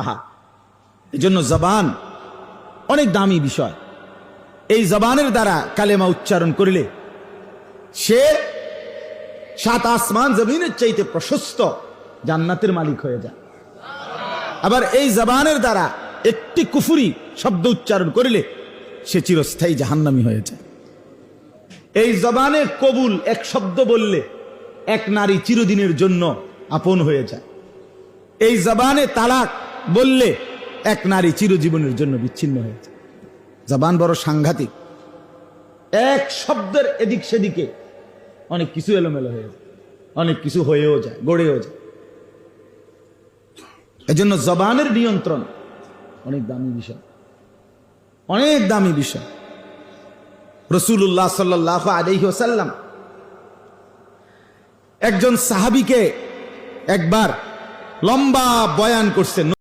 আহা, এই জন্য জবান অনেক দামি বিষয়। এই জবানের দ্বারা কালেমা উচ্চারণ করলে সে 7 আসমান জমিনের চাইতে প্রশস্ত জান্নাতের মালিক হয়ে যায়। আবার এই জবানের দ্বারা একটি কুফরি শব্দ উচ্চারণ করলে সে চিরস্থায়ী জাহান্নামী হয়ে যায়। এই জবানে কবুল এক শব্দ বললে এক নারী চিরদিনের জন্য আপন হয়ে যায়। এই জবানে তালাক বললে এক নারী চিরজীবনের জন্য বিচ্ছিন্ন হয়ে যায়। জবান বড় সাংঘাতিক। এক শব্দের এদিক সেদিকে অনেক কিছু এলোমেলো হয়ে যায়, অনেক কিছু হয়েও যায়, গড়েও যায়। এজন্য জবানের নিয়ন্ত্রণ অনেক দামি বিষয়, অনেক দামি বিষয়। রাসূলুল্লাহ সাল্লাল্লাহু আলাইহি ওয়াসাল্লাম একজন সাহাবীকে একবার লম্বা বয়ান করছেন।